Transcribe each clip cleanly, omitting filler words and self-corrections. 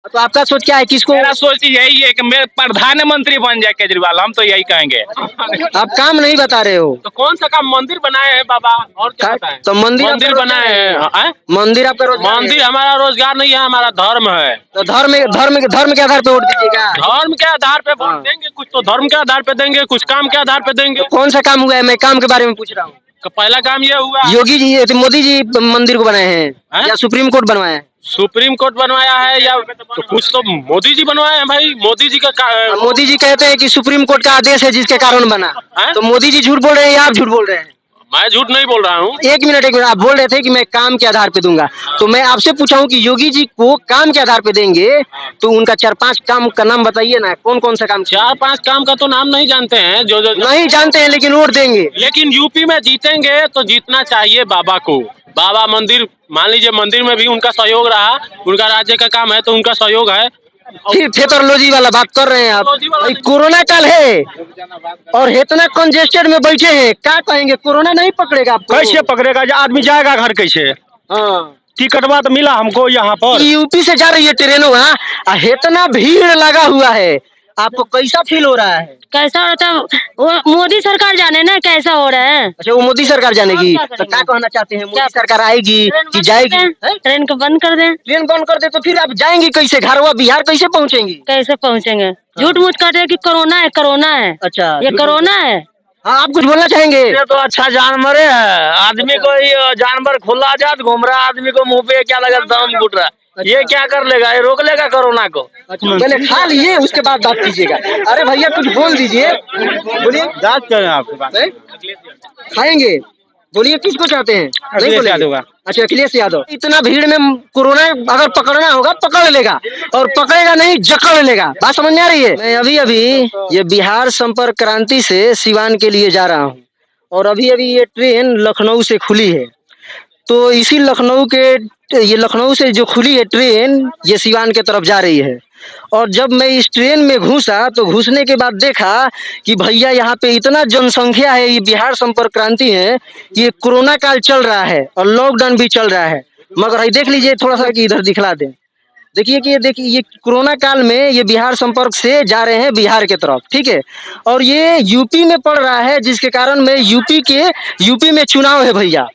तो आपका सोच क्या है, किसको? मेरा सोच यही है कि मेरे प्रधानमंत्री बन जाए केजरीवाल, हम तो यही कहेंगे। आप काम नहीं बता रहे हो। तो कौन सा काम? मंदिर बनाए हैं बाबा, और क्या बताएं? तो मंदिर मंदिर बनाए हैं। मंदिर आपका रोजगार है? मंदिर हमारा रोजगार नहीं है, हमारा धर्म है। तो धर्म के आधार पे वोट दीजिएगा। धर्म के आधार पे वोट देंगे, कुछ तो धर्म के आधार पे देंगे, कुछ काम के आधार पे देंगे। तो कौन सा काम हुआ है, मैं काम के बारे में पूछ रहा हूँ। पहला काम ये हुआ, योगी जी तो मोदी जी मंदिर को बनाए हैं या सुप्रीम कोर्ट बनवाया है? सुप्रीम कोर्ट बनवाया है या तो कुछ तो मोदी जी बनवाए हैं भाई। मोदी जी का मोदी जी कहते हैं कि सुप्रीम कोर्ट का आदेश है जिसके कारण बना। तो मोदी जी झूठ बोल रहे हैं या आप झूठ बोल रहे हैं? मैं झूठ नहीं बोल रहा हूँ। एक मिनट, आप बोल रहे थे कि मैं काम के आधार पे दूंगा, तो मैं आपसे पूछा हूँ कि योगी जी को काम के आधार पे देंगे तो उनका 4-5 काम का नाम बताइए ना, कौन कौन सा काम? 4-5 काम का तो नाम नहीं जानते हैं, जो नहीं जानते हैं, लेकिन वोट देंगे। लेकिन यूपी में जीतेंगे तो जीतना चाहिए बाबा को। बाबा मंदिर, मान लीजिए मंदिर में भी उनका सहयोग रहा, उनका राज्य का काम है तो उनका सहयोग है। फिर थिएटरलॉजी वाला बात कर रहे हैं आप। कोरोना काल है और इतना कंजेस्टेड में बैठे हैं, क्या कहेंगे? कोरोना नहीं पकड़ेगा आपको? कैसे पकड़ेगा? आदमी जाएगा घर कैसे? हाँ, टिकटवा तो मिला हमको यहाँ पर। यूपी से जा रही है ट्रेनों, इतना भीड़ लगा हुआ है, आपको कैसा फील हो रहा है? कैसा होता वो मोदी सरकार जाने ना कैसा हो रहा है। अच्छा, वो मोदी सरकार जानेगी, तो क्या कहना चाहते हैं? मोदी सरकार आएगी कि जाएगी? ट्रेन को बंद कर दें। ट्रेन बंद कर दे तो फिर आप जाएंगी कैसे? घरवा बिहार कैसे पहुंचेंगी? कैसे पहुंचेंगे? झूठ मूठ कर रहे कि कोरोना है, कोरोना है। अच्छा, ये कोरोना है। हाँ, आप कुछ बोलना चाहेंगे? ये तो अच्छा जानवर है, आदमी को ये जानवर खुला आजाद घूम रहा है, आदमी को मुंह पे क्या लगा दम घुट रहा है। ये क्या कर लेगा? ये रोक लेगा कोरोना को? अच्छा, पहले खा लिए उसके बाद बात कीजिएगा। अरे भैया कुछ बोल दीजिए, बोलिए। जांच करें आपके पास खाएंगे, बोलिए किसको चाहते हैं? नहीं बोलेगा? अच्छा, अखिलेश यादव। इतना भीड़ में कोरोना अगर पकड़ना होगा पकड़ लेगा, और पकड़ेगा नहीं जकड़ लेगा। बात समझ में आ रही है? मैं अभी ये बिहार संपर्क क्रांति से सिवान के लिए जा रहा हूँ, और अभी ये ट्रेन लखनऊ से खुली है। तो इसी लखनऊ से जो खुली है ट्रेन, ये सिवान के तरफ जा रही है। और जब मैं इस ट्रेन में घुसा तो घुसने के बाद देखा कि भैया यहाँ पे इतना जनसंख्या है, ये बिहार संपर्क क्रांति है, ये कोरोना काल चल रहा है और लॉकडाउन भी चल रहा है। मगर ये देख लीजिए थोड़ा सा कि इधर दिखला दें, देखिए कि ये कोरोना काल में ये बिहार संपर्क से जा रहे हैं बिहार के तरफ, ठीक है। और ये यूपी में पड़ रहा है, जिसके कारण मैं यूपी में चुनाव है भैया,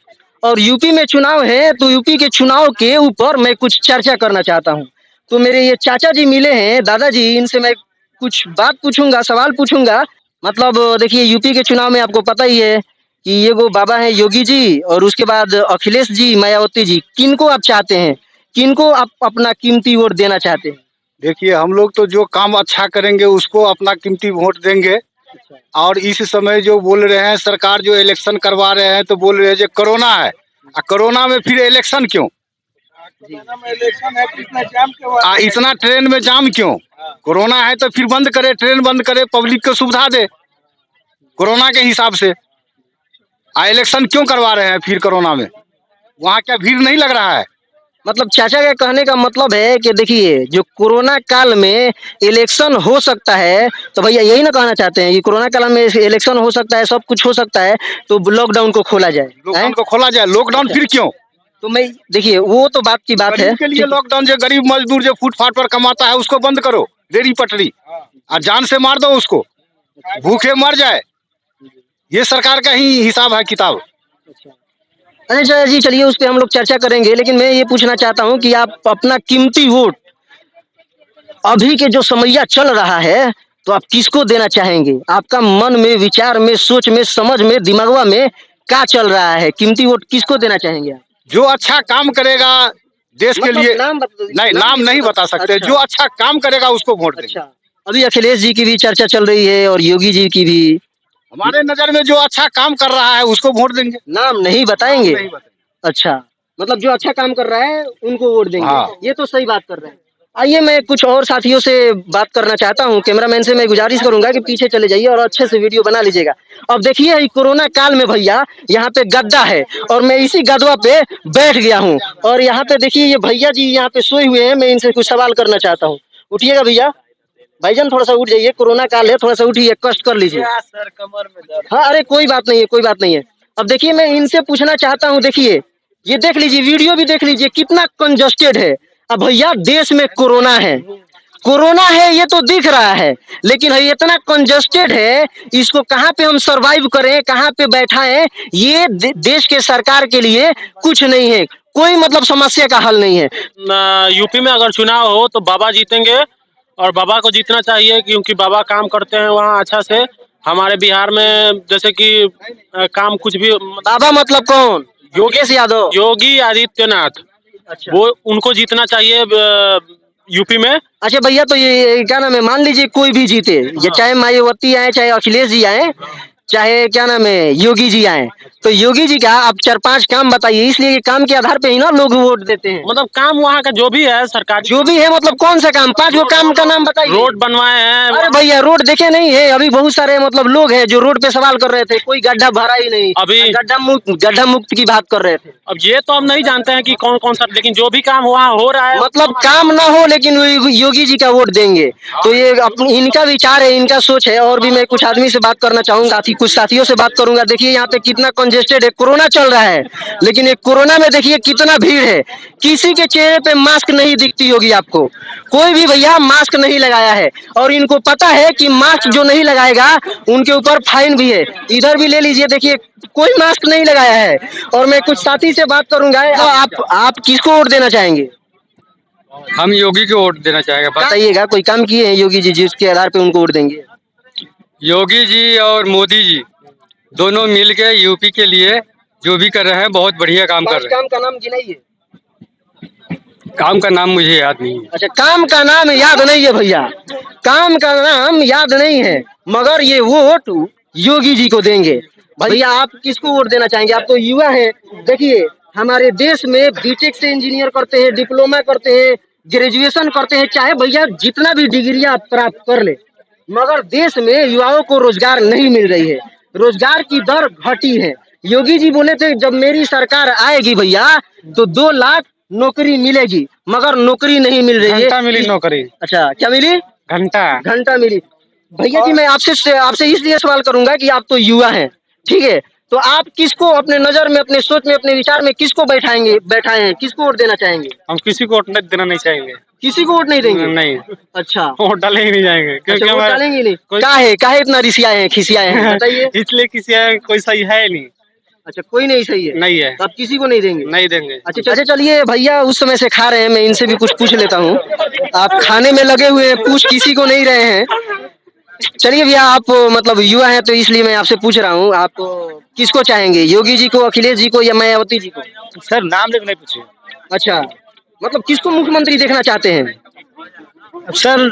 और यूपी में चुनाव है तो यूपी के चुनाव के ऊपर मैं कुछ चर्चा करना चाहता हूँ। तो मेरे ये चाचा जी मिले हैं, दादाजी, इनसे मैं कुछ बात पूछूंगा, सवाल पूछूंगा। मतलब देखिए, यूपी के चुनाव में आपको पता ही है कि ये वो बाबा हैं योगी जी, और उसके बाद अखिलेश जी, मायावती जी। किनको आप चाहते हैं, किनको आप अपना कीमती वोट देना चाहते हैं? देखिए, हम लोग तो जो काम अच्छा करेंगे उसको अपना कीमती वोट देंगे। और इस समय जो बोल रहे हैं सरकार, जो इलेक्शन करवा रहे हैं तो बोल रहे हैं जो कोरोना है, कोरोना में फिर इलेक्शन क्यों? इतना ट्रेन में जाम क्यों? कोरोना है तो फिर बंद करे, ट्रेन बंद करे, पब्लिक को सुविधा दे कोरोना के हिसाब से। इलेक्शन क्यों करवा रहे हैं फिर कोरोना में? वहाँ क्या भीड़ नहीं लग रहा है? मतलब चाचा का कहने का मतलब है कि देखिए, जो कोरोना काल में इलेक्शन हो सकता है, तो भैया यही ना कहना चाहते हैं कि कोरोना काल में इलेक्शन हो सकता है, सब कुछ हो सकता है, तो लॉकडाउन को खोला जाए। लॉकडाउन को खोला जाए, लॉकडाउन फिर क्यों? तो मैं देखिए, वो तो बात की बात है के लिए लॉकडाउन, जो गरीब मजदूर जो फुटपाथ पर कमाता है उसको बंद करो, रेडी पटरी, और जान से मार दो उसको, भूखे मर जाए। ये सरकार का ही हिसाब है किताब। अच्छा जी, चलिए उस पर हम लोग चर्चा करेंगे, लेकिन मैं ये पूछना चाहता हूँ कि आप अपना कीमती वोट अभी के जो समैया चल रहा है तो आप किसको देना चाहेंगे? आपका मन में, विचार में, सोच में, समझ में, दिमागवा में क्या चल रहा है? कीमती वोट किसको देना चाहेंगे आप? जो अच्छा काम करेगा देश के लिए। नाम नहीं बता सकते। जो अच्छा काम करेगा उसको वोट देंगे। अच्छा, अभी अखिलेश जी की भी चर्चा चल रही है और योगी जी की भी। हमारे नजर में जो अच्छा काम कर रहा है उसको वोट देंगे। नाम नहीं बताएंगे? अच्छा, मतलब जो अच्छा काम कर रहा है उनको वोट देंगे। हाँ। ये तो सही बात कर रहे हैं। आइए, मैं कुछ और साथियों से बात करना चाहता हूँ। कैमरामैन से मैं गुजारिश करूंगा कि पीछे चले जाइए और अच्छे से वीडियो बना लीजिएगा। अब देखिए, कोरोना काल में भैया यहाँ पे गद्दा है और मैं इसी गद्दा पे बैठ गया हूँ, और यहाँ पे देखिए ये भैया जी यहाँ पे सोए हुए हैं। मैं इनसे कुछ सवाल करना चाहता हूँ। उठिएगा भैया, भाईजान थोड़ा सा उठ जाइए, कोरोना काल है, थोड़ा सा उठिए, कष्ट कर लीजिए। सर कमर में दर्द। हाँ, अरे कोई बात नहीं है, कोई बात नहीं है। अब देखिए, मैं इनसे पूछना चाहता हूँ, देखिए ये देख लीजिए, वीडियो भी देख लीजिए, कितना कंजस्टेड है। अब भैया देश में कोरोना है, कोरोना है ये तो दिख रहा है, लेकिन ये इतना कंजस्टेड है, इसको कहाँ पे हम सरवाइव करें, कहाँ पे बैठाएं, ये देश के सरकार के लिए कुछ नहीं है, कोई मतलब समस्या का हल नहीं है। यूपी में अगर चुनाव हो तो बाबा जीतेंगे और बाबा को जीतना चाहिए, क्योंकि बाबा काम करते हैं वहाँ अच्छा से। हमारे बिहार में जैसे कि काम कुछ भी बाबा मतलब कौन? योगेश यादव, योगी आदित्यनाथ। अच्छा। वो उनको जीतना चाहिए यूपी में। अच्छा भैया, तो ये क्या नाम है, मान लीजिए कोई भी जीते, ये चाहे मायावती आए, चाहे अखिलेश जी आए, चाहे क्या नाम है योगी जी आए, तो योगी जी का आप 4-5 काम बताइए, इसलिए काम के आधार पे ही ना लोग वोट देते हैं। मतलब काम वहाँ का जो भी है सरकार, जो भी है, मतलब कौन सा काम, 5 गो काम का नाम बताइए। रोड बनवाए हैं। अरे भैया रोड देखे नहीं है, अभी बहुत सारे मतलब लोग हैं जो रोड पे सवाल कर रहे थे, कोई गड्ढा भरा ही नहीं, अभी गड्ढा मुक्त की बात कर रहे थे। अब ये तो हम नहीं जानते हैं कि कौन कौन सा, लेकिन जो भी काम वहाँ हो रहा है, मतलब काम ना हो लेकिन योगी जी का वोट देंगे, तो ये इनका विचार है, इनका सोच है। और भी मैं कुछ आदमी से बात करना चाहूंगा, कुछ साथियों से बात करूंगा। देखिए यहाँ पे कितना कंजेस्टेड है, कोरोना चल रहा है, लेकिन ये कोरोना में देखिए कितना भीड़ है, किसी के चेहरे पे मास्क नहीं दिखती होगी आपको, कोई भी भैया मास्क नहीं लगाया है, और इनको पता है कि मास्क जो नहीं लगाएगा उनके ऊपर फाइन भी है। इधर भी ले लीजिए, देखिए कोई मास्क नहीं लगाया है। और मैं कुछ साथी से बात करूंगा। आप किसको वोट देना चाहेंगे? हम योगी को वोट देना चाहेंगे। बताइएगा, कोई काम किए हैं योगी जी जिसके आधार पे उनको वोट देंगे? योगी जी और मोदी जी दोनों मिलके यूपी के लिए जो भी कर रहे हैं बहुत बढ़िया काम कर रहे हैं। काम का नाम गिनाइए। काम का नाम मुझे याद नहीं है। अच्छा, काम का नाम याद नहीं है भैया, काम का नाम याद नहीं है, मगर ये वोट योगी जी को देंगे। भैया आप किसको वोट देना चाहेंगे? आप तो युवा हैं, देखिए हमारे देश में बीटेक से इंजीनियर करते हैं, डिप्लोमा करते हैं, ग्रेजुएशन करते हैं, चाहे भैया जितना भी डिग्री आप प्राप्त कर ले, मगर देश में युवाओं को रोजगार नहीं मिल रही है, रोजगार की दर घटी है। योगी जी बोले थे जब मेरी सरकार आएगी भैया तो 2 लाख नौकरी मिलेगी, मगर नौकरी नहीं मिल रही है। घंटा मिली नौकरी। अच्छा, क्या मिली? घंटा मिली। भैया जी मैं आपसे इसलिए सवाल करूंगा कि आप तो युवा हैं, ठीक है, तो आप किसको अपने नजर में, अपने सोच में, अपने विचार में किसको बैठाए हैं, किसको वोट देना चाहेंगे? हम किसी को वोट देना नहीं चाहेंगे। किसी को वोट नहीं देंगे? नहीं। अच्छा, वोट डाले ही नहीं जाएंगे, क्योंकि अच्छा, वोट डालेंगे नहीं। काहे इतना रिसियाए हैं, खिसियाए हैं, बताइए। इसलिए किसी कोई सही है नहीं। अच्छा, कोई नहीं सही है? नहीं है। तो आप किसी को नहीं देंगे? नहीं देंगे। अच्छा चलिए भैया, उस समय से खा रहे हैं, मैं इनसे भी कुछ पूछ लेता हूँ। आप खाने में लगे हुए हैं, पूछ किसी को नहीं रहे हैं। चलिए भैया, आप मतलब युवा हैं तो इसलिए मैं आपसे पूछ रहा हूँ, आप किसको चाहेंगे, योगी जी को, अखिलेश जी को, या मायावती जी को? सर नाम लेकर नहीं पूछे। अच्छा, मतलब किसको मुख्यमंत्री देखना चाहते हैं? सर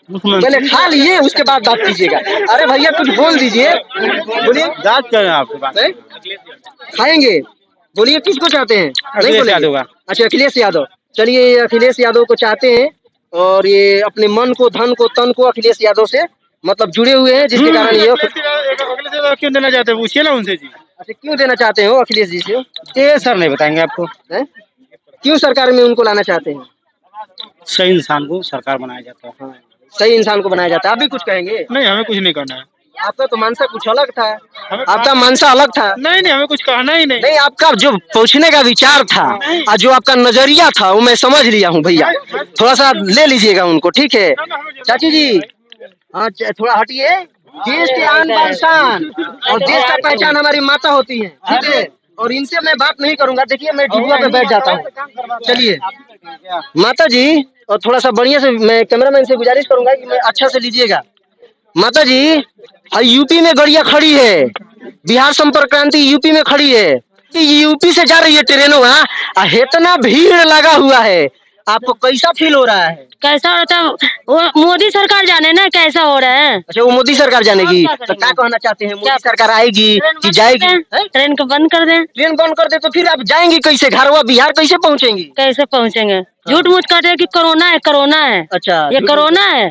पहले खा लिए उसके बाद बात कीजिएगा। अरे भैया कुछ बोल दीजिए, बोलिए। बात कर रहे हैं आपके पास। खाएंगे, बोलिए किसको चाहते हैं? नहीं बोलेंगे? अच्छा, अखिलेश यादव। चलिए अखिलेश यादव को चाहते हैं, और ये अपने मन को, धन को, तन को अखिलेश यादव से मतलब जुड़े हुए हैं, जिसके कारण ये क्यों देना चाहते हैं, पूछिए ना उनसे जी। अच्छा, क्यों देना चाहते हो अखिलेश जी से? ये सर नहीं बताएंगे आपको। क्यों सरकार में उनको लाना चाहते हैं? सही इंसान को सरकार बनाया जाता है। सही इंसान को बनाया जाता है। आप भी कुछ कहेंगे? नहीं, हमें कुछ नहीं करना है। आपका तो मानसा कुछ अलग था, आपका मानसा अलग था। नहीं, हमें कुछ कहना ही नहीं। नहीं, आपका जो पूछने का विचार था और जो आपका नजरिया था वो मैं समझ लिया हूँ भैया, थोड़ा सा ले लीजिएगा उनको, ठीक है? चाची जी, हाँ थोड़ा हटिए। देश के आन बान शान और देश का पहचान हमारी माता होती है, ठीक है? और इनसे मैं बात नहीं करूंगा, देखिए मैं डिब्बा पे बैठ जाता हूँ। चलिए माता जी, और थोड़ा सा बढ़िया से मैं कैमरामैन से गुजारिश करूंगा कि मैं अच्छा से लीजिएगा। माता जी, यूपी में गाड़ियां खड़ी है, बिहार संपर्क क्रांति यूपी में खड़ी है, यूपी से जा रही है ट्रेनों, इतना भीड़ लगा हुआ है, आपको कैसा फील हो रहा है? कैसा होता है वो मोदी सरकार जाने ना कैसा हो रहा है। अच्छा, वो मोदी सरकार जानेगी, तो क्या कहना चाहते हैं, मोदी सरकार आएगी कि जाएगी? ट्रेन को बंद कर दें। ट्रेन बंद कर दे तो फिर आप जाएंगी कैसे, घरवा बिहार कैसे पहुँचेंगी? कैसे पहुँचेंगे? झूठ मूठ कहते हैं कि कोरोना है, कोरोना है। अच्छा, ये कोरोना है,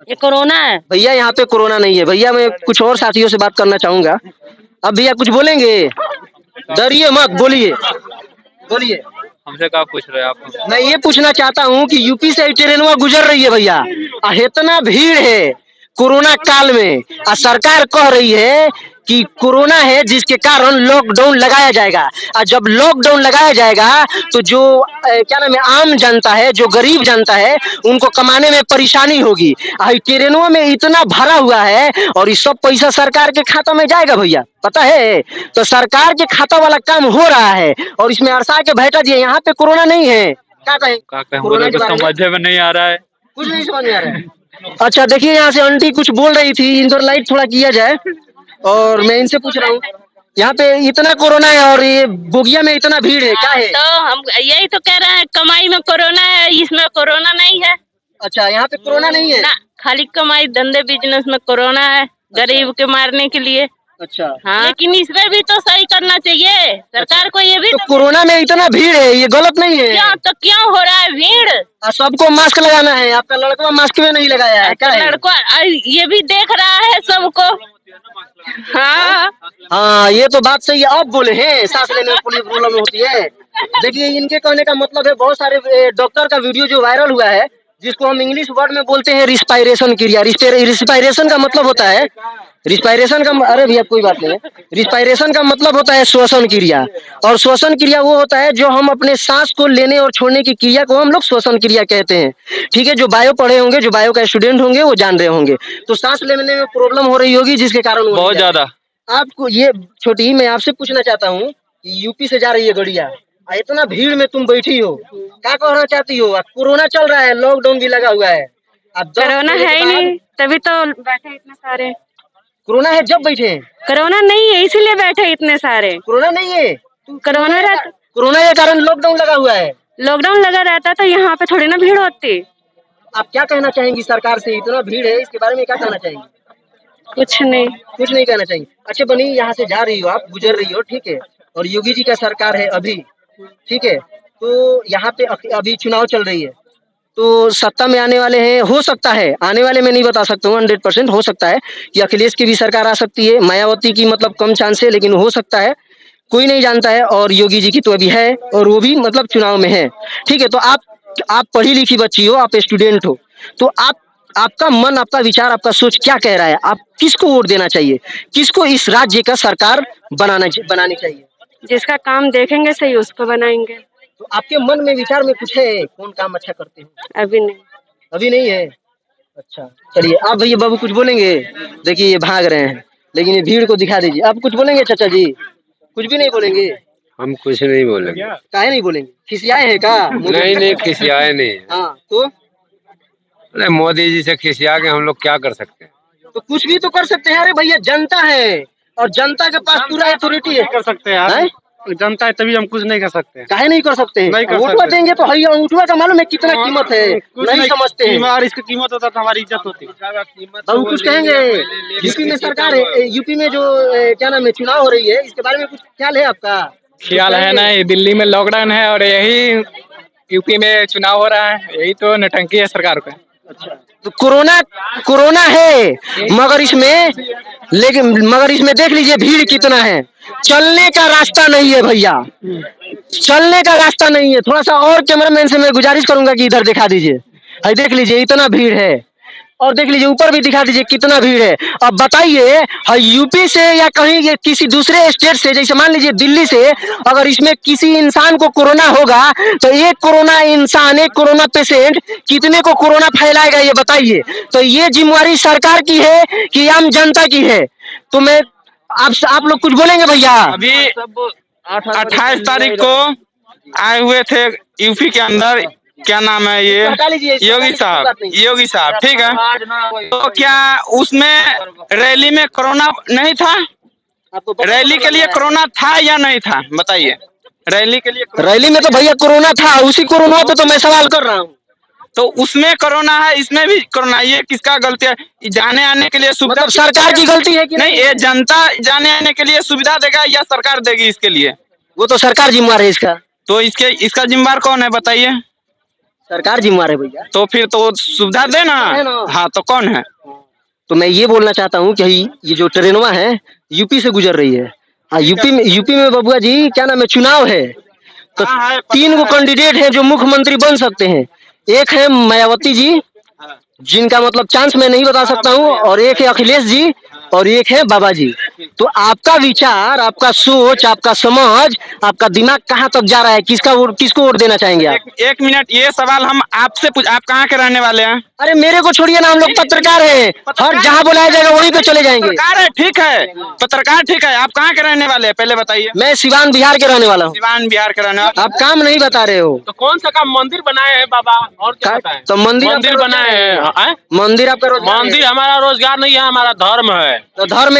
ये कोरोना है भैया। यहाँ पे कोरोना नहीं है भैया। मैं कुछ और साथियों से बात करना चाहूंगा। अब भैया कुछ बोलेंगे? डरिए मत, बोलिए बोलिए। हमसे क्या पूछ रहे हैं आप? मैं ये पूछना चाहता हूँ कि यूपी से ट्रेनवा गुजर रही है भैया, इतना भीड़ है कोरोना काल में, सरकार कह रही है कि कोरोना है जिसके कारण लॉकडाउन लगाया जाएगा, और जब लॉकडाउन लगाया जाएगा तो जो क्या नाम है, आम जनता है, जो गरीब जनता है, उनको कमाने में परेशानी होगी। ट्रेनों में इतना भरा हुआ है और ये सब पैसा सरकार के खाता में जाएगा भैया, पता है। तो सरकार के खाता वाला काम हो रहा है और इसमें अरसा के बैठा दिए, यहाँ पे कोरोना नहीं है। क्या कहें, कोरोना के बारे में समझ में नहीं आ रहा है, कुछ नहीं समझ में आ रहा है। अच्छा देखिए, यहाँ से आंटी कुछ बोल रही थी, इधर लाइट थोड़ा किया जाए, और मैं इनसे पूछ रहा हूँ, यहाँ पे इतना कोरोना है और ये बोगिया में इतना भीड़ है, क्या है? तो हम यही तो कह रहे हैं, कमाई में कोरोना है, इसमें कोरोना नहीं है। अच्छा, यहाँ पे कोरोना नहीं है ना, खाली कमाई धंधे बिजनेस में कोरोना है, गरीब के मारने के लिए। अच्छा, हाँ, लेकिन इसमें भी तो सही करना चाहिए सरकार को, ये भी तो कोरोना में इतना भीड़ है, ये गलत नहीं है? क्यों हो रहा है भीड़? सबको मास्क लगाना है, आपका लड़का मास्क में नहीं लगाया है, क्या है? लड़का ये भी देख रहा है सबको। हाँ, ये तो बात सही है। अब बोले हैं सांस लेने में प्रॉब्लम होती है। देखिए, इनके कहने का मतलब है, बहुत सारे डॉक्टर का वीडियो जो वायरल हुआ है, जिसको हम इंग्लिश वर्ड में बोलते हैं रिस्पायरेशन क्रिया। रिस्पायरेशन का मतलब होता है, अरे भैया कोई बात नहीं है। रिस्पायरेशन का मतलब होता है श्वसन क्रिया, और श्वसन क्रिया वो होता है जो हम अपने सांस को लेने और छोड़ने की क्रिया को हम लोग श्वसन क्रिया कहते हैं। ठीक है, जो बायो पढ़े होंगे, जो बायो का स्टूडेंट होंगे, वो जान रहे होंगे। तो सांस लेने में प्रॉब्लम हो रही होगी, जिसके कारण बहुत ज्यादा। आपको ये छोटी, मैं आपसे पूछना चाहता हूँ, यूपी से जा रही है गड़िया, इतना भीड़ में तुम बैठी हो, क्या कहना चाहती हो? कोरोना चल रहा है, लॉकडाउन भी लगा हुआ है, कोरोना है ही नहीं, तभी तो बैठे इतने सारे। कोरोना है जब बैठे हैं, कोरोना नहीं है इसीलिए बैठे इतने सारे। कोरोना नहीं है, कोरोना के कारण लॉकडाउन लगा हुआ है। लॉकडाउन लगा रहता तो यहाँ पे थोड़ी ना भीड़ होती। आप क्या कहना चाहेंगी सरकार से? इतना भीड़ है, इसके बारे में क्या कहना चाहेंगी? कुछ नहीं कहना चाहिए। अच्छा बनी, यहाँ से जा रही हो आप, गुजर रही हो, ठीक है, और योगी जी का सरकार है अभी, ठीक है, तो यहाँ पे अभी चुनाव चल रही है, तो सत्ता में आने वाले हैं, हो सकता है, आने वाले में नहीं बता सकता हूँ, 100% हो सकता है कि अखिलेश की भी सरकार आ सकती है, मायावती की मतलब कम चांस है, लेकिन हो सकता है, कोई नहीं जानता है। और योगी जी की तो अभी है, और वो भी मतलब चुनाव में है, ठीक है। तो आप पढ़ी लिखी बच्ची हो, आप स्टूडेंट हो, तो आपका मन, आपका विचार, आपका सोच क्या कह रहा है? आप किसको वोट देना चाहिए? किसको इस राज्य का सरकार बनानी चाहिए? जिसका काम देखेंगे सही उसको बनाएंगे। तो आपके मन में, विचार में कुछ है, कौन काम अच्छा करते हैं? अभी नहीं है। अच्छा चलिए, आप भैया बाबू कुछ बोलेंगे? देखिए ये भाग रहे हैं, लेकिन ये भीड़ को दिखा दीजिए। आप कुछ बोलेंगे चाचा जी? कुछ भी नहीं बोलेंगे? हम कुछ नहीं बोलेंगे। काहे नहीं बोलेंगे? खिसियाए हैं का? नहीं खिसियाए नहीं। हाँ तो अरे मोदी जी से खिसिया के हम लोग क्या कर सकते हैं? तो कुछ भी तो कर सकते हैं। अरे भैया जनता है, और जनता के पास पूरा अथॉरिटी है। कर सकते हैं यार, जनता है तभी हम कुछ नहीं कर सकते। काहे नहीं कर सकते? अंगूठा देंगे तो भैया, अंगूठा का मालूम है कितना कीमत है? नहीं समझते हैं। अगर इसकी कीमत होता तो हमारी इज्जत होती। हम कुछ कहेंगे? यूपी में सरकार है, यूपी में जो क्या नाम है, चुनाव हो रही है, इसके बारे में कुछ ख्याल है आपका? ख्याल है ना, दिल्ली में लॉकडाउन है और यही यूपी में चुनाव हो रहा है, यही तो नौटंकी है सरकार का। अच्छा, तो कोरोना है, मगर इसमें देख लीजिए भीड़ कितना है। चलने का रास्ता नहीं है भैया, चलने का रास्ता नहीं है। थोड़ा सा और कैमरामैन से मैं गुजारिश करूंगा कि इधर दिखा दीजिए, देख लीजिए इतना भीड़ है, और देख लीजिए ऊपर भी दिखा दीजिए कितना भीड़ है। अब बताइए, यूपी से या कहीं किसी दूसरे स्टेट से, जैसे मान लीजिए दिल्ली से, अगर इसमें किसी इंसान को कोरोना होगा तो एक कोरोना इंसान, एक कोरोना पेशेंट कितने को कोरोना फैलाएगा, ये बताइए। तो ये जिम्मेवारी सरकार की है कि आम जनता की है? तो मैं आप लोग कुछ बोलेंगे भैया? अभी 28 तारीख को आए हुए थे यूपी के अंदर, क्या नाम है ये, योगी साहब, ठीक है। तो क्या उसमें रैली में कोरोना नहीं था? रैली के लिए कोरोना था या नहीं था, बताइए। रैली में तो भैया कोरोना था, उसी कोरोना पे तो मैं सवाल कर रहा हूँ। तो उसमें कोरोना है, इसमें भी कोरोना, ये किसका गलती है? जाने आने के लिए सुविधा, मतलब सरकार की गलती है कि नहीं? ये जनता जाने आने के लिए सुविधा देगा या सरकार देगी इसके लिए? वो तो सरकार जिम्मेवार है इसका। तो इसका जिम्मेवार कौन है, बताइए? सरकार जिम्मेवार है भैया। तो फिर तो सुविधा देना। हाँ, तो कौन है? तो मैं ये बोलना चाहता हूँ कि ये जो ट्रेनवा है यूपी से गुजर रही है, यूपी में बबुआ जी क्या नाम है, चुनाव है, तो 3 गो कैंडिडेट हैं जो मुख्यमंत्री बन सकते हैं। एक है मायावती जी, जिनका मतलब चांस मैं नहीं बता सकता हूँ, और एक है अखिलेश जी, और एक है बाबा जी। तो आपका विचार, आपका सोच, आपका समझ, आपका दिमाग कहाँ तक जा रहा है? किसको वोट देना चाहेंगे आप? एक मिनट, ये सवाल हम आपसे पूछ, आप कहाँ के रहने वाले हैं? अरे मेरे को छोड़िए ना, हम लोग पत्रकार हैं, हर जहाँ बुलाया जाएगा वहीं पे चले जाएंगे। पत्रकार है, ठीक है, पत्रकार ठीक है। आप कहाँ के रहने वाले हैं पहले बताइए? मैं सिवान बिहार के रहने वाला हूँ। सिवान बिहार के रहने वाले। आप काम नहीं बता रहे हो। तो कौन सा काम? मंदिर बनाए हैं बाबा, और क्या बताएं? तो मंदिर बनाए हैं। मंदिर आपका रोजगार है? मंदिर हमारा रोजगार नहीं है, हमारा धर्म है। तो धर्म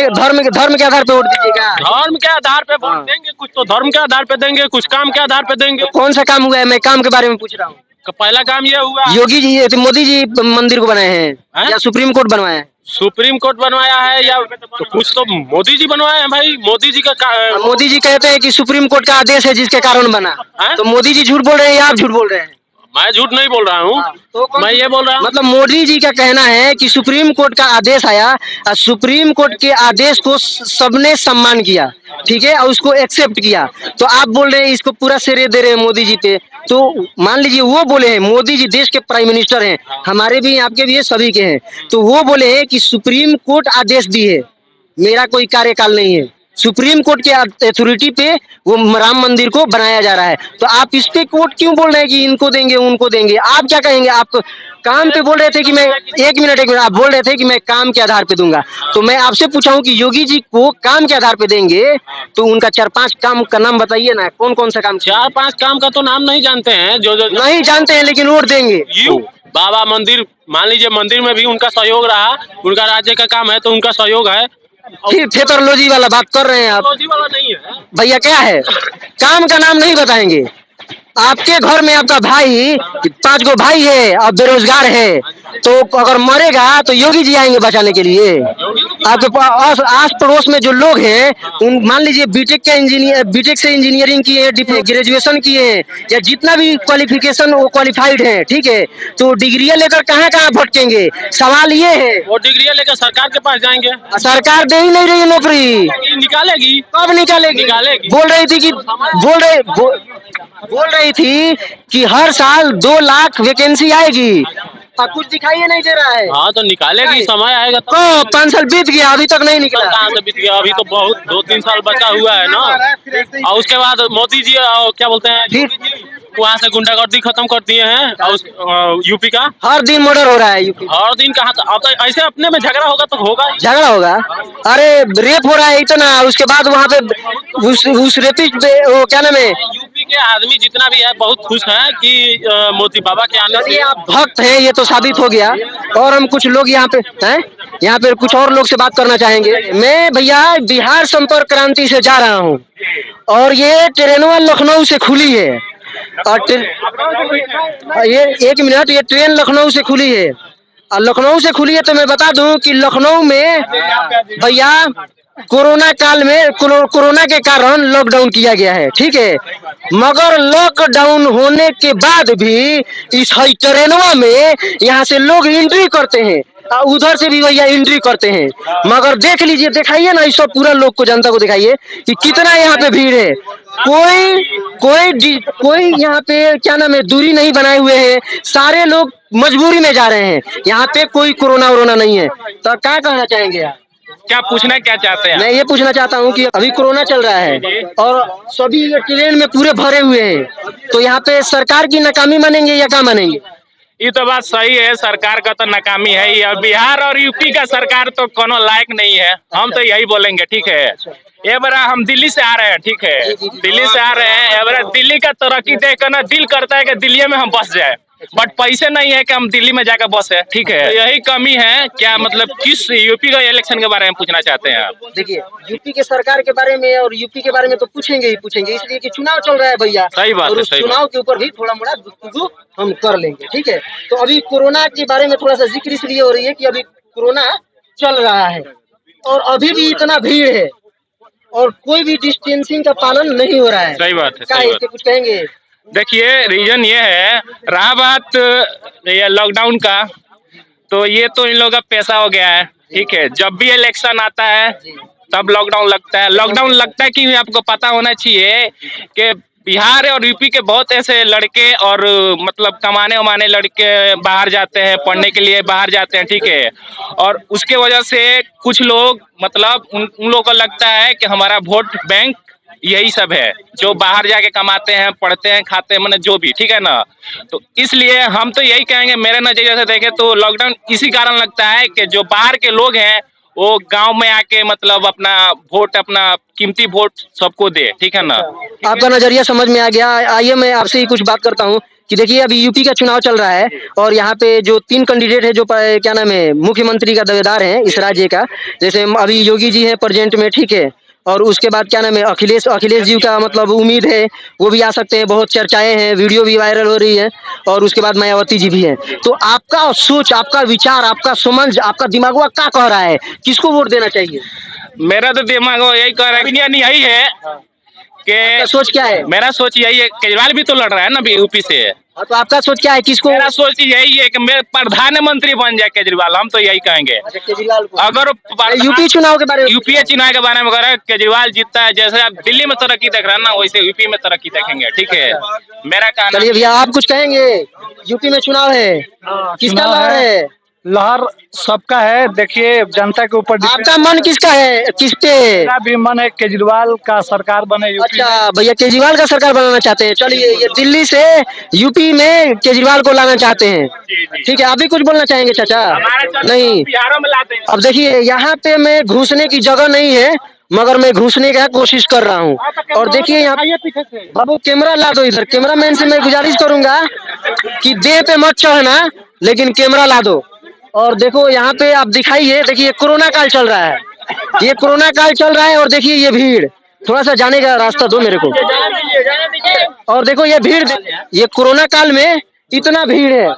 के आधार पे वोट दीजिएगा। धर्म के आधार पे वोट देंगे, कुछ तो धर्म के आधार पे देंगे, कुछ काम के आधार पे देंगे। कौन सा काम हुआ है? मैं काम के बारे में पूछ रहा हूँ। पहला काम ये हुआ, योगी जी, मोदी जी मंदिर को बनाए हैं या सुप्रीम कोर्ट बनवाया है? सुप्रीम कोर्ट बनवाया है या तो कुछ तो मोदी जी बनवाए हैं भाई। मोदी जी का मोदी जी कहते हैं कि सुप्रीम कोर्ट का आदेश है जिसके कारण बना। तो मोदी जी झूठ बोल रहे हैं या आप झूठ बोल रहे हैं? मैं झूठ नहीं बोल रहा हूँ, तो मैं ये बोल रहा हूँ, मतलब मोदी जी का कहना है कि सुप्रीम कोर्ट का आदेश आया और सुप्रीम कोर्ट के आदेश को सबने सम्मान किया, ठीक है, और उसको एक्सेप्ट किया। तो आप बोल रहे हैं इसको पूरा श्रेय दे रहे हैं मोदी जी पे। तो मान लीजिए वो बोले हैं, मोदी जी देश के प्राइम मिनिस्टर हैं, हमारे भी, आपके भी, सभी के हैं। तो वो बोले हैं कि सुप्रीम कोर्ट आदेश दी है, मेरा कोई कार्यकाल नहीं है, सुप्रीम कोर्ट के अथॉरिटी पे वो राम मंदिर को बनाया जा रहा है। तो आप इस पे कोर्ट क्यों बोल रहे हैं कि इनको देंगे उनको देंगे? आप क्या कहेंगे? आप काम पे बोल रहे थे कि मैं, एक मिनट, आप बोल रहे थे कि मैं काम के आधार पे दूंगा। तो मैं आपसे पूछा हूँ कि योगी जी को काम के आधार पे देंगे तो उनका 4-5 काम का नाम बताइए ना, कौन कौन सा काम? 4-5 काम का तो नाम नहीं जानते हैं, जो नहीं जानते हैं लेकिन वोट देंगे। बाबा मंदिर, मान लीजिए मंदिर में भी उनका सहयोग रहा, उनका राज्य का काम है तो उनका सहयोग है। फिर थिएटरलॉजी वाला बात कर रहे हैं आप। वाला नहीं है भैया, क्या है? काम का नाम नहीं बताएंगे। आपके घर में आपका भाई, 5 गो भाई है और बेरोजगार है, तो अगर मरेगा तो योगी जी आएंगे बचाने के लिए। आपके आस पड़ोस में जो लोग हैं, उन मान लीजिए बीटेक से इंजीनियरिंग किए, ग्रेजुएशन किए हैं, या जितना भी क्वालिफिकेशन वो क्वालिफाइड है, ठीक है, तो डिग्रियां लेकर कहाँ कहाँ भटकेंगे? सवाल ये है। वो डिग्रियां लेकर सरकार के पास जाएंगे, सरकार दे ही नहीं रही है नौकरी। निकालेगी। कब निकालेगी? बोल रही थी कि बोल रही थी कि हर साल 2 लाख वैकेंसी आएगी, और कुछ दिखाई नहीं दे रहा है। हाँ तो निकालेगी, समय आएगा तो। 5 साल बीत गया, अभी तक नहीं निकला। कहाँ से बीत गया? अभी तो बहुत 2-3 साल बचा हुआ है ना। और उसके बाद मोदी जी क्या बोलते हैं, वहाँ से गुंडागर्दी खत्म कर दिए हैं। और यूपी का हर दिन मर्डर हो रहा है यूपी। हर दिन कहाँ? अब तो ऐसे अपने में झगड़ा होगा तो होगा, झगड़ा होगा। अरे रेप हो रहा है इतना, उसके बाद वहाँ पे उस रेपिस्ट, वो क्या नाम है, यूपी के आदमी जितना भी है बहुत खुश है कि मोदी बाबा के आने से। आप भक्त हैं ये तो साबित हो गया। और हम कुछ लोग यहाँ पे हैं, यहाँ पे कुछ और लोग से बात करना चाहेंगे। मैं भैया बिहार संपर्क क्रांति से जा रहा हूँ और ये ट्रेनवा लखनऊ से खुली है। और ये एक मिनट, ये ट्रेन लखनऊ से खुली है और लखनऊ से खुली है तो मैं बता दूं कि लखनऊ में भैया कोरोना काल में कोरोना के कारण लॉकडाउन किया गया है, ठीक है, मगर लॉकडाउन होने के बाद भी इस ट्रेनवा में यहाँ से लोग एंट्री करते हैं, उधर से भी भैया एंट्री करते हैं। मगर देख लीजिए, दिखाइए ना इस पूरा लोग को, जनता को दिखाइए कि कितना यहाँ पे भीड़ है। कोई यहाँ पे क्या नाम है, दूरी नहीं बनाए हुए हैं, सारे लोग मजबूरी में जा रहे हैं। यहाँ पे कोई कोरोना नहीं है। तो क्या कहना चाहेंगे आप? क्या पूछना क्या चाहते हैं? मैं ये पूछना चाहता हूँ कि अभी कोरोना चल रहा है और सभी ट्रेन में पूरे भरे हुए हैं, तो यहाँ पे सरकार की नाकामी मानेंगे या क्या मानेंगे? ये तो बात सही है, सरकार का तो नाकामी है ही। और बिहार और यूपी का सरकार तो कोनो लायक नहीं है, हम तो यही बोलेंगे, ठीक है। ये बार हम दिल्ली से आ रहे हैं, ठीक है, दिल्ली से आ रहे हैं। ये बार दिल्ली का तरक्की देखकर ना दिल करता है कि दिल्ली में हम बस जाए, बट पैसे नहीं है कि हम दिल्ली में जाकर बसे, ठीक है। तो यही कमी है। क्या मतलब किस यूपी का इलेक्शन के बारे में पूछना चाहते हैं आप? देखिए, यूपी के सरकार के बारे में और यूपी के बारे में तो पूछेंगे ही पूछेंगे, इसलिए कि चुनाव चल रहा है भैया। सही बात और है, उस सही चुनाव के ऊपर भी थोड़ा मोड़ा गुफ्तगू हम कर लेंगे, ठीक है। तो अभी कोरोना के बारे में थोड़ा सा जिक्र इसलिए हो रही है कि अभी कोरोना चल रहा है और अभी भी इतना भीड़ है और कोई भी डिस्टेंसिंग का पालन नहीं हो रहा है। सही बात है, क्या सही बात। इससे कुछ कहेंगे? देखिए, रीजन ये है, रहा बात ये लॉकडाउन का, तो ये तो इन लोगों का पैसा हो गया है, ठीक है। जब भी इलेक्शन आता है तब लॉकडाउन लगता है। लॉकडाउन लगता है कि आपको पता होना चाहिए कि बिहार और यूपी के बहुत ऐसे लड़के और मतलब कमाने वमाने लड़के बाहर जाते हैं, पढ़ने के लिए बाहर जाते हैं, ठीक है। और उसके वजह से कुछ लोग मतलब उन लोगों को लगता है कि हमारा वोट बैंक यही सब है, जो बाहर जाके कमाते हैं, पढ़ते हैं, खाते हैं, मतलब जो भी, ठीक है ना। तो इसलिए हम तो यही कहेंगे, मेरे नजरिए से देखें तो लॉकडाउन इसी कारण लगता है कि जो बाहर के लोग हैं वो गांव में आके मतलब अपना वोट, अपना कीमती वोट सबको दे, ठीक है ना। आपका नजरिया समझ में आ गया। आइए मैं आपसे ही कुछ बात करता हूँ कि देखिए अभी यूपी का चुनाव चल रहा है और यहाँ पे जो 3 कैंडिडेट है जो क्या नाम है मुख्यमंत्री का दावेदार है इस राज्य का, जैसे अभी योगी जी है प्रेजेंट में, ठीक है। और उसके बाद क्या नाम है अखिलेश जी का मतलब उम्मीद है वो भी आ सकते हैं, बहुत चर्चाएं हैं, वीडियो भी वायरल हो रही है। और उसके बाद मायावती जी भी हैं। तो आपका सोच, आपका विचार, आपका समझ, आपका दिमाग क्या कह रहा है, किसको वोट देना चाहिए? मेरा तो दिमाग यही कह रहा है, यही है कि सोच क्या है? मेरा सोच यही है, केजरीवाल भी तो लड़ रहा है ना यूपी से। तो आपका सोच क्या है, किसको? मेरा सोच यही है कि मेरे प्रधानमंत्री बन जाए केजरीवाल, हम तो यही कहेंगे। केजरीवाल को अगर यूपी चुनाव के बारे में, यूपी चुनाव के बारे में अगर केजरीवाल जीतता है, जैसे आप दिल्ली में तरक्की देख रहे हैं ना, वैसे यूपी में तरक्की देखेंगे, ठीक है। मेरा कहना। चलिए भैया आप कुछ कहेंगे? यूपी में चुनाव है, किसका लहर है? लहर सबका है, देखिए जनता के ऊपर। आपका मन किसका है, किस पे? मेरा भी मन है केजरीवाल का सरकार बने यूपी। अच्छा भैया केजरीवाल का सरकार बनाना चाहते हैं। चलिए ये दिल्ली से यूपी में केजरीवाल को लाना चाहते हैं, ठीक है। आप भी कुछ बोलना चाहेंगे चाचा? नहीं, बिहारों में लाते हैं। अब देखिए यहाँ पे मैं घुसने की जगह नहीं है मगर मैं घुसने का कोशिश कर रहा हूँ। और देखिए यहाँ बाबू कैमरा ला दो, इधर कैमरा मैन से मैं गुजारिश करूंगा कि देह पे मत चढ़ना, लेकिन कैमरा ला दो। और देखो यहाँ पे आप दिखाइए, देखिए कोरोना काल चल रहा है, ये कोरोना काल चल रहा है। और देखिए ये भीड़, थोड़ा सा जाने का रास्ता दो मेरे को। और देखो ये भीड़, ये कोरोना काल में इतना भीड़ है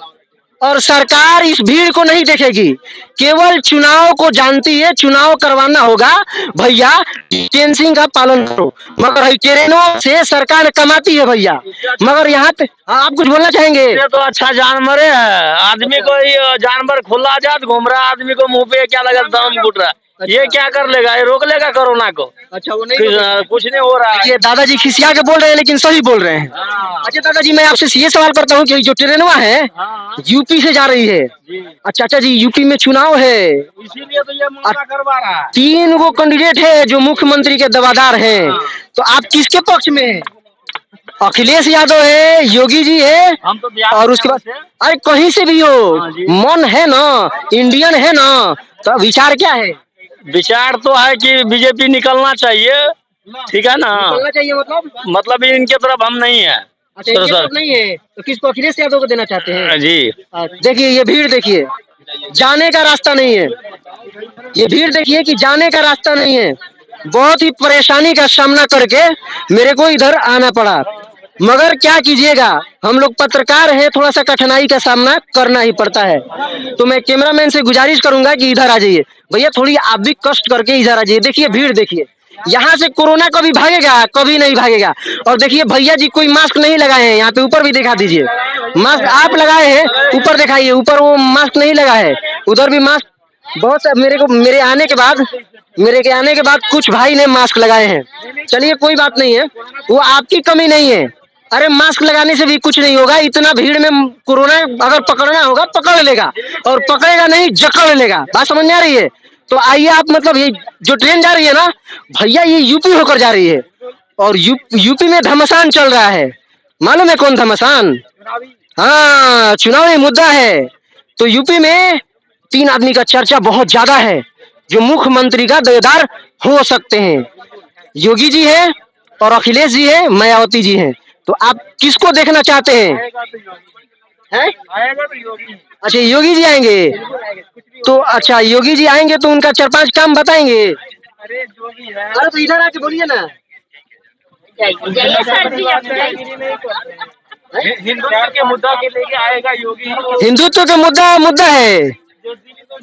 और सरकार इस भीड़ को नहीं देखेगी, केवल चुनाव को जानती है। चुनाव करवाना होगा भैया, डिस्टेंसिंग का पालन करो। मगर ट्रेनों से सरकार कमाती है भैया, मगर यहाँ पे आप कुछ बोलना चाहेंगे? ये तो अच्छा जानवर है, आदमी को ये जानवर खुला आजाद घूम रहा है, आदमी को मुंह पे क्या लगा दम घुट रहा है। ये क्या कर लेगा, ये रोक लेगा कोरोना को? अच्छा वो नहीं, कुछ नहीं हो रहा है। ये दादाजी खिसिया के बोल रहे हैं लेकिन सही बोल रहे हैं। अच्छा दादाजी मैं आपसे ये सवाल करता हूँ कि जो ट्रेनवा है यूपी से जा रही है, अच्छा चाचा जी यूपी में चुनाव है, इसीलिए तो ये मुद्दा करवा रहा है। 3 गो कैंडिडेट है जो मुख्यमंत्री के दावेदार हैं, तो आप किसके पक्ष में हैं? अखिलेश यादव है, योगी जी है, हम तो और उसके बाद अरे कहीं से भी हो, मन है ना, इंडियन है ना, तो विचार क्या है? विचार तो है कि बीजेपी निकलना चाहिए, ठीक है ना। निकलना चाहिए मतलब इनके तरफ हम नहीं है। अच्छा ये सब नहीं है तो किसको, अखिलेश यादव को देना चाहते हैं? जी देखिए ये भीड़ देखिए, जाने का रास्ता नहीं है। ये भीड़ देखिए कि जाने का रास्ता नहीं है। बहुत ही परेशानी का सामना करके मेरे को इधर आना पड़ा, मगर क्या कीजिएगा, हम लोग पत्रकार हैं, थोड़ा सा कठिनाई का सामना करना ही पड़ता है। तो मैं कैमरामैन से गुजारिश करूंगा कि इधर आ जाइए भैया, थोड़ी आप भी कष्ट करके इधर आ जाइए। देखिए भीड़ देखिए, यहाँ से कोरोना कभी भागेगा, कभी नहीं भागेगा। और देखिए भैया जी कोई मास्क नहीं लगाए हैं, यहाँ पे ऊपर भी दिखा दीजिए, मास्क आप लगाए हैं, ऊपर दिखाइए, ऊपर वो मास्क नहीं लगा है, उधर भी मास्क। बहुत सा मेरे आने के बाद कुछ भाई ने मास्क लगाए हैं। चलिए कोई बात नहीं है, वो आपकी कमी नहीं है। अरे मास्क लगाने से भी कुछ नहीं होगा, इतना भीड़ में कोरोना अगर पकड़ना होगा पकड़ लेगा, और पकड़ेगा नहीं जकड़ लेगा। बात समझ में आ रही है? तो आइए आप, मतलब ये जो ट्रेन जा रही है ना भैया, ये यूपी होकर जा रही है, और यूपी में घमासान चल रहा है। मालूम है कौन घमासान? हाँ चुनावी मुद्दा है। तो यूपी में 3 आदमी का चर्चा बहुत ज्यादा है जो मुख्यमंत्री का दावेदार हो सकते हैं। योगी जी है और अखिलेश जी है, मायावती जी हैं। तो आप किसको देखना चाहते हैं? अच्छा योगी जी आएंगे तो, अच्छा योगी जी आएंगे तो उनका 4-5 काम बताएंगे। अरे तो इधर आके बोलिए ना। हिंदुत्व के मुद्दा के लेके आएगा योगी। हिंदुत्व का मुद्दा है।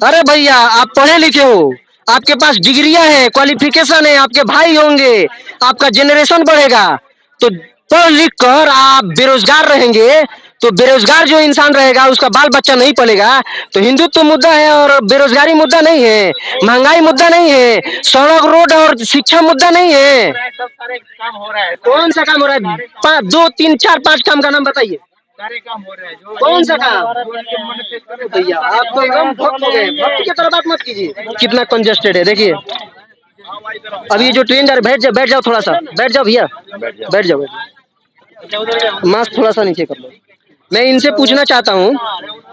अरे भैया आप पढ़े लिखे हो, आपके पास डिग्रियां हैं, क्वालिफिकेशन है, आपके भाई होंगे, आपका जनरेशन बढ़ेगा। तो पढ़ लिख कर आप बेरोजगार रहेंगे तो बेरोजगार जो इंसान रहेगा उसका बाल बच्चा नहीं पलेगा। तो हिंदुत्व मुद्दा है और बेरोजगारी मुद्दा नहीं है, महंगाई मुद्दा नहीं है, सड़क रोड और शिक्षा मुद्दा नहीं है। सब सारे काम हो रहा है। कौन सा काम हो रहा है? 5, 2, 3, 4, 5 काम का नाम बताइए। सारे काम हो रहे हैं। कौन सा काम? भैया आप तो एकदम भक्त हो गए, भक्त की तरह बात मत कीजिए। कितना कंजेस्टेड है देखिए। अभी जो ट्रेन जा रही, बैठ जाओ थोड़ा सा, बैठ जाओ भैया, बैठ जाओ। मास्क थोड़ा सा नीचे कर लो। मैं इनसे पूछना चाहता हूँ,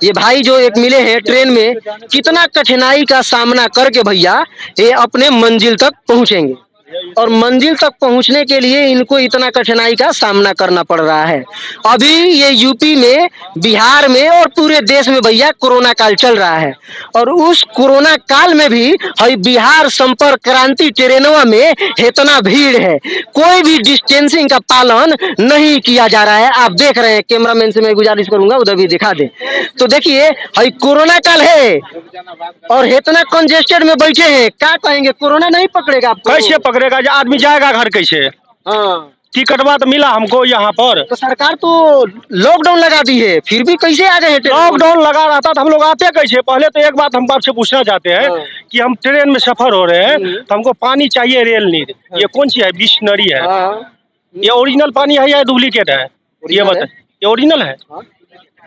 ये भाई जो एक मिले हैं ट्रेन में, कितना कठिनाई का सामना करके भैया ये अपने मंजिल तक पहुंचेंगे, और मंजिल तक पहुंचने के लिए इनको इतना कठिनाई का सामना करना पड़ रहा है। अभी ये यूपी में, बिहार में और पूरे देश में भैया कोरोना काल चल रहा है, और उस कोरोना काल में भी हई बिहार संपर्क क्रांति ट्रेनों में इतना भीड़ है, कोई भी डिस्टेंसिंग का पालन नहीं किया जा रहा है। आप देख रहे हैं, कैमरामैन से मैं गुजारिश करूंगा उधर भी दिखा दे। तो देखिए हई कोरोना काल है और इतना कंजेस्टेड में बैठे हैं, क्या कहेंगे? कोरोना नहीं पकड़ेगा आपको? कैसे पकड़ेगा? आदमी जाएगा घर कैसे? हाँ, टिकटवा तो मिला हमको यहाँ पर। तो सरकार तो लॉकडाउन लगा दी है, फिर भी कैसे आ गए? लॉकडाउन लगा रहता तो हम लोग आते कैसे? पहले तो एक बात हम आपसे पूछना चाहते हैं कि हम ट्रेन में सफर हो रहे हैं तो हमको पानी चाहिए, रेल नीड। ये कौन सी है? बिस्लरी है? ये ओरिजिनल पानी है या डुप्लीकेट है? ये बता, ये ओरिजिनल है?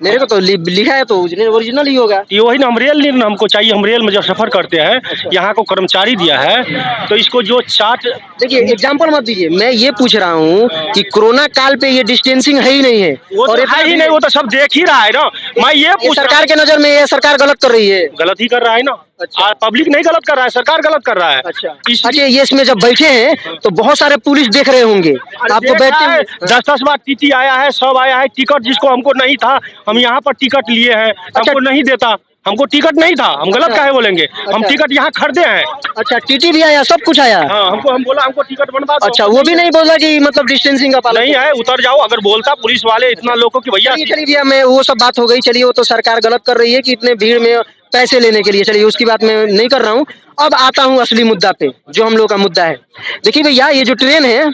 मेरे को तो लिखा है तो ओरिजिनल ही होगा। ये वही ना, हम रेल नीड हमको चाहिए। हम रेल में जब सफर करते हैं, यहाँ को कर्मचारी दिया है तो इसको जो चार्ट। देखिए एग्जाम्पल मत दीजिए, मैं ये पूछ रहा हूँ कि कोरोना काल पे ये डिस्टेंसिंग है ही नहीं है। वो और तो है ही नहीं, वो तो सब देख ही रहा है ना। मैं ये पूछ सरकार के नजर में ये सरकार गलत कर रही है। गलत ही कर रहा है ना। अच्छा। पब्लिक नहीं गलत कर रहा है, सरकार गलत कर रहा है। अच्छा ये इसमें जब बैठे हैं तो बहुत सारे पुलिस देख रहे होंगे आपको बैठते हुए। 10 बार टीटी आया है, सब आया है। टिकट जिसको हमको नहीं था, हम यहाँ पर टिकट लिए हैं, हमको नहीं देता। हमको टिकट नहीं था, हम गलत काहे बोलेंगे? हम टिकट यहाँ खरीदे हैं। अच्छा, टीटी भी आया, सब कुछ आया। हाँ, हम बोला हमको टिकट बनवा दो। अच्छा, वो भी नहीं बोला कि मतलब डिस्टेंसिंग का पालन नहीं है, उतर जाओ। अगर बोलता पुलिस वाले इतना लोगों की, भैया चलिए भैया, मैं वो सब बात हो गई। चलिए वो तो सरकार गलत कर रही है कि इतने भीड़ में पैसे लेने के लिए, चलिए उसकी बात मैं नहीं कर रहा हूँ। अब आता हूँ असली मुद्दा पे, जो हम लोग का मुद्दा है। देखिए भैया, ये जो ट्रेन है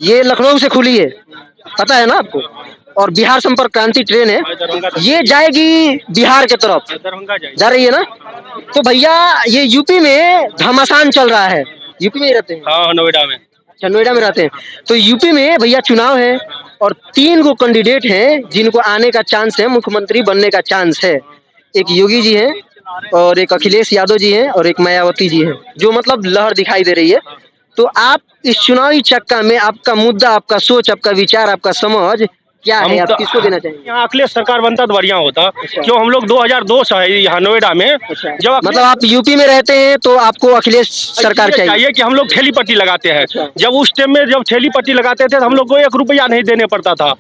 ये लखनऊ से खुली है, पता है ना आपको, और बिहार संपर्क क्रांति ट्रेन है, ये जाएगी बिहार के तरफ जा रही है ना। तो भैया ये यूपी में घमासान चल रहा है। यूपी में ही रहते हैं? हाँ, नोएडा में। अच्छा, नोएडा में रहते हैं। तो यूपी में भैया चुनाव है और 3 गो कैंडिडेट हैं जिनको आने का चांस है, मुख्यमंत्री बनने का चांस है। एक योगी जी हैं और एक अखिलेश यादव जी हैं और एक मायावती जी हैं, जो मतलब लहर दिखाई दे रही है। तो आप इस चुनावी चक्का में आपका मुद्दा, आपका सोच, आपका विचार, आपका समझ क्या है? आप किसको देना चाहेंगे? यहाँ अखिलेश सरकार बनता तो बढ़िया होता। क्यों? हम लोग 2002 से है यहाँ नोएडा में। जब मतलब आप यूपी में रहते हैं तो आपको अखिलेश सरकार चाहिए कि हम लोग ठेली पट्टी लगाते हैं। जब उस टाइम में जब ठेली पट्टी लगाते थे तो हम लोग को 1 रुपया नहीं देने पड़ता था।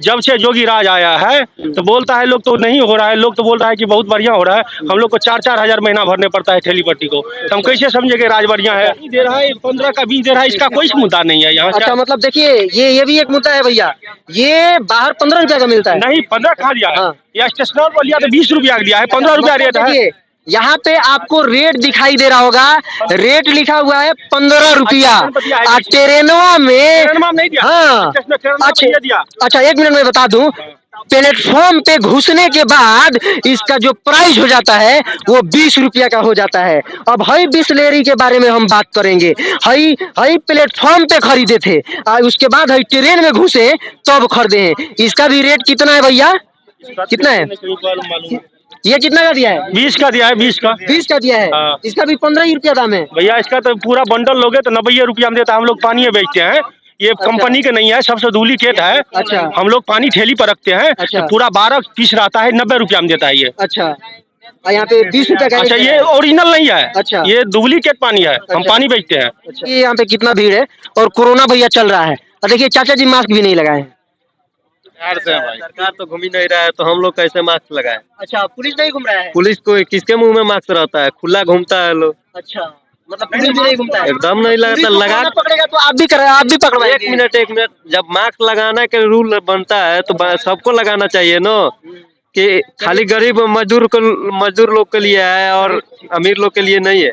जब से योगी राज आया है तो बोलता है लोग तो नहीं हो रहा है, लोग तो बोल रहा है कि बहुत बढ़िया हो रहा है। हम लोग को 4-4 हजार महीना भरने पड़ता है ठेली पट्टी को। तो हम कैसे समझेंगे राज बढ़िया है? दे रहा है 15 का 20 दे रहा है, इसका कोई मुद्दा नहीं है यहाँ। अच्छा, मतलब देखिए ये भी एक मुद्दा है भैया। ये बाहर 15 रुपया का मिलता है। नहीं, 15 खा दिया है। या स्टेशनर पर लिया तो 20 रुपया दिया है, 15 रुपया रेट है। यहाँ पे आपको रेट दिखाई दे रहा होगा, रेट लिखा हुआ है 15 रुपया। ट्रेनवा में नहीं दिया। हाँ, अच्छा 1 मिनट में बता दूं। प्लेटफॉर्म पे घुसने के बाद इसका जो प्राइस हो जाता है वो 20 रुपया का हो जाता है। अब हई बिस्लेरी के बारे में हम बात करेंगे। हई प्लेटफॉर्म पे खरीदे थे, उसके बाद हई ट्रेन में घुसे तब खरीदे हैं। इसका भी रेट कितना है भैया? कितना है? ये कितना का दिया है? 20 का दिया है। 20 का दिया है। इसका भी 15 ही रुपया दाम है भैया। इसका तो पूरा बंडल लोगे तो 90 रुपया में देता है। हम लोग पानी बेचते हैं, ये कंपनी के नहीं है, सबसे डुप्लीकेट है। अच्छा, हम लोग पानी ठेली पर रखते हैं। अच्छा, तो पूरा 12 पीस रहता है, 90 रुपया में देता है ये। अच्छा, यहाँ पे 20 रुपया का। अच्छा, ये ओरिजिनल नहीं है। अच्छा, ये डुप्लीकेट पानी है। हम पानी बेचते हैं। अच्छा, ये यहाँ पे कितना भीड़ है और कोरोना भैया चल रहा है। और देखिए चाचा जी मास्क भी नहीं लगाए हैं। सरकार तो घूम ही नहीं रहा है तो हम लोग कैसे मास्क लगाए? अच्छा, पुलिस नहीं घूम रहा है? पुलिस को किसके मुंह में मास्क रहता है? खुला घूमता है लोग। अच्छा, मतलब पुलिस भी नहीं घूमता है? एकदम नहीं लगाता। लगा पकड़ेगा तो आप भी पकड़वाएंगे। 1 मिनट, जब मास्क लगाना के रूल बनता है तो सबको लगाना चाहिए ना, कि खाली गरीब मजदूर लोग के लिए है और अमीर लोग के लिए नहीं है।